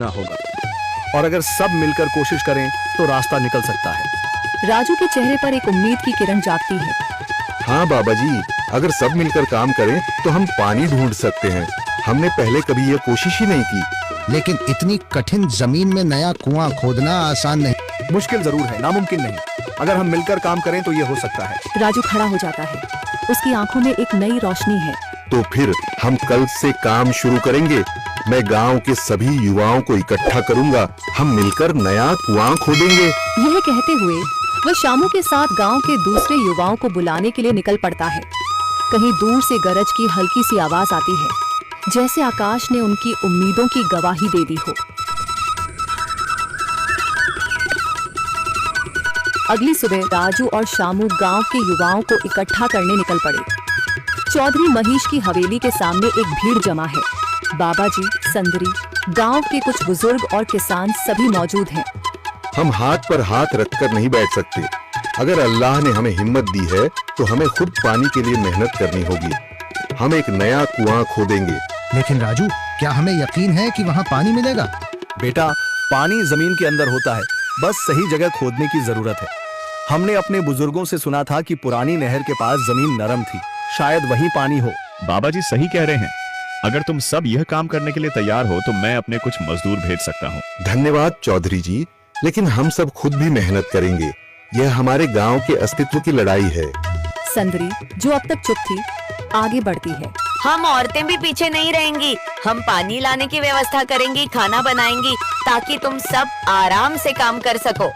ना होगा, और अगर सब मिलकर कोशिश करें तो रास्ता निकल सकता है। राजू के चेहरे पर एक उम्मीद की किरण जागती है। हाँ बाबा जी, अगर सब मिलकर काम करें तो हम पानी ढूंढ सकते हैं। हमने पहले कभी ये कोशिश ही नहीं की। लेकिन इतनी कठिन जमीन में नया कुआं खोदना आसान नहीं। मुश्किल जरूर है, नामुमकिन नहीं। अगर हम मिलकर काम करें तो ये हो सकता है। राजू खड़ा हो जाता है, उसकी आंखों में एक नई रोशनी है। तो फिर हम कल से काम शुरू करेंगे। मैं गांव के सभी युवाओं को इकट्ठा करूंगा, हम मिलकर नया कुआं खोदेंगे। यह कहते हुए वह शामू के साथ गांव के दूसरे युवाओं को बुलाने के लिए निकल पड़ता है। कहीं दूर से गरज की हल्की सी आवाज आती है, जैसे आकाश ने उनकी उम्मीदों की गवाही दे दी हो। अगली सुबह राजू और शामू गांव के युवाओं को इकट्ठा करने निकल पड़े। चौधरी महेश की हवेली के सामने एक भीड़ जमा है। बाबा जी, संदरी, गांव के कुछ बुजुर्ग और किसान सभी मौजूद हैं। हम हाथ पर हाथ रखकर नहीं बैठ सकते। अगर अल्लाह ने हमें हिम्मत दी है तो हमें खुद पानी के लिए मेहनत करनी होगी। हम एक नया कुआं खोदेंगे। लेकिन राजू, क्या हमें यकीन है कि वहाँ पानी मिलेगा? बेटा, पानी जमीन के अंदर होता है, बस सही जगह खोदने की जरूरत है। हमने अपने बुजुर्गों से सुना था कि पुरानी नहर के पास जमीन नरम थी, शायद वहीं पानी हो। बाबा जी सही कह रहे हैं। अगर तुम सब यह काम करने के लिए तैयार हो तो मैं अपने कुछ मजदूर भेज सकता हूँ। धन्यवाद चौधरी जी, लेकिन हम सब खुद भी मेहनत करेंगे। यह हमारे गांव के अस्तित्व की लड़ाई है। संदरी, जो अब तक चुप थी, आगे बढ़ती है। हम औरतें भी पीछे नहीं रहेंगी। हम पानी लाने की व्यवस्था करेंगी, खाना बनाएंगी, ताकि तुम सब आराम से काम कर सको।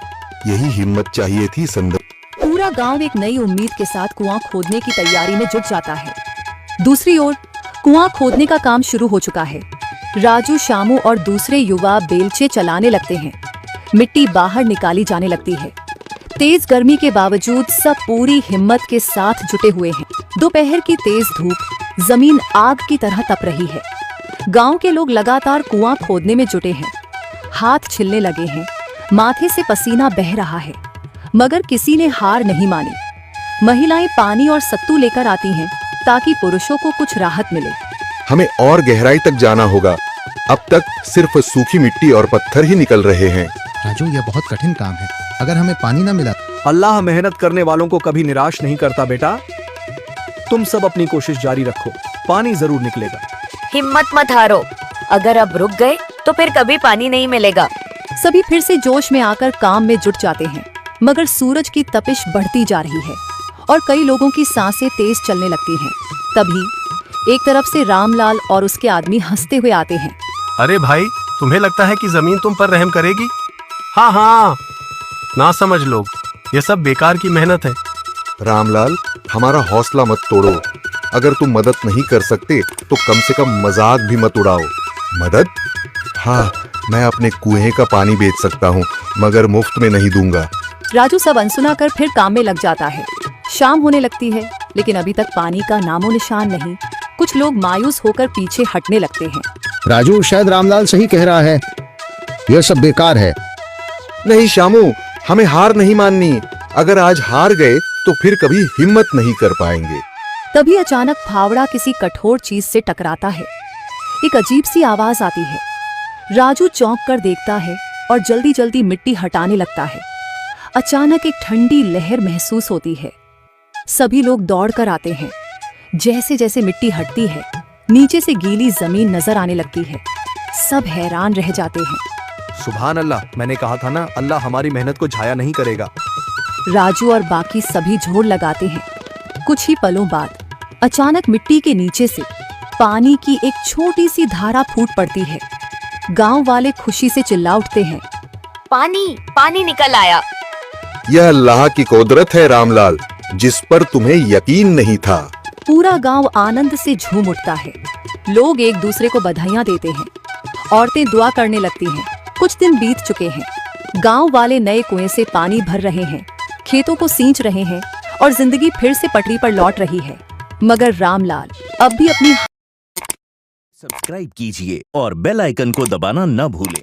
यही हिम्मत चाहिए थी संदर। पूरा गांव एक नई उम्मीद के साथ कुआं खोदने की तैयारी में जुट जाता है। दूसरी ओर कुआं खोदने का काम शुरू हो चुका है। राजू, शामू और दूसरे युवा बेलचे चलाने लगते हैं। मिट्टी बाहर निकाली जाने लगती है। तेज गर्मी के बावजूद सब पूरी हिम्मत के साथ जुटे हुए हैं। दोपहर की तेज धूप जमीन आग की तरह तप रही है। गांव के लोग लगातार कुआं खोदने में जुटे हैं। हाथ छिलने लगे हैं, माथे से पसीना बह रहा है, मगर किसी ने हार नहीं मानी। महिलाएं पानी और सत्तू लेकर आती हैं ताकि पुरुषों को कुछ राहत मिले। हमें और गहराई तक जाना होगा। अब तक सिर्फ सूखी मिट्टी और पत्थर ही निकल रहे हैं। राजू, यह बहुत कठिन काम है। अगर हमें पानी न मिला। अल्लाह मेहनत करने वालों को कभी निराश नहीं करता बेटा। तुम सब अपनी कोशिश जारी रखो, पानी जरूर निकलेगा। हिम्मत मत हारो। अगर अब रुक गए तो फिर कभी पानी नहीं मिलेगा। सभी फिर से जोश में आकर काम में जुट जाते हैं, मगर सूरज की तपिश बढ़ती जा रही है और कई लोगों की सांसें तेज चलने लगती हैं। तभी एक तरफ से रामलाल और उसके आदमी हंसते हुए आते हैं। अरे भाई, तुम्हें लगता है कि जमीन तुम पर रहम करेगी? हाँ हाँ, ना समझ लोग, ये सब बेकार की मेहनत है। रामलाल, हमारा हौसला मत तोड़ो। अगर तुम मदद नहीं कर सकते तो कम से कम मजाक भी मत उड़ाओ। मदद? हाँ, मैं अपने कुएं का पानी बेच सकता हूँ, मगर मुफ्त में नहीं दूंगा। राजू सब अनसुना कर फिर काम में लग जाता है। शाम होने लगती है, लेकिन अभी तक पानी का नामो निशान नहीं। कुछ लोग मायूस होकर पीछे हटने लगते हैं। राजू, शायद रामलाल सही कह रहा है, यह सब बेकार है। नहीं शामू, हमें हार नहीं माननी। अगर आज हार गए तो फिर कभी हिम्मत नहीं कर पाएंगे। तभी अचानक फावड़ा किसी कठोर चीज से टकराता है। एक अजीब सी आवाज आती है। राजू चौंक कर देखता है और जल्दी जल्दी मिट्टी हटाने लगता है। अचानक एक ठंडी लहर महसूस होती है। सभी लोग दौड़ कर आते हैं। जैसे जैसे मिट्टी हटती है, नीचे से गीली जमीन नजर आने लगती है। सब हैरान रह जाते हैं। सुभान अल्लाह, मैंने कहा था ना, अल्लाह हमारी मेहनत को जाया नहीं करेगा। राजू और बाकी सभी जोर लगाते हैं। कुछ ही पलों बाद अचानक मिट्टी के नीचे से पानी की एक छोटी सी धारा फूट पड़ती है। गांव वाले खुशी से चिल्ला उठते हैं। पानी, पानी निकल आया। यह अल्लाह की कुदरत है रामलाल, जिस पर तुम्हें यकीन नहीं था। पूरा गांव आनंद से झूम उठता है। लोग एक दूसरे को बधाइयां देते हैं। औरतें दुआ करने लगती हैं। कुछ दिन बीत चुके हैं। गांव वाले नए कुएं से पानी भर रहे हैं, खेतों को सींच रहे हैं और जिंदगी फिर से पटरी पर लौट रही है। मगर रामलाल अब भी अपनी सब्सक्राइब कीजिए और बेल आइकन को दबाना न भूलें।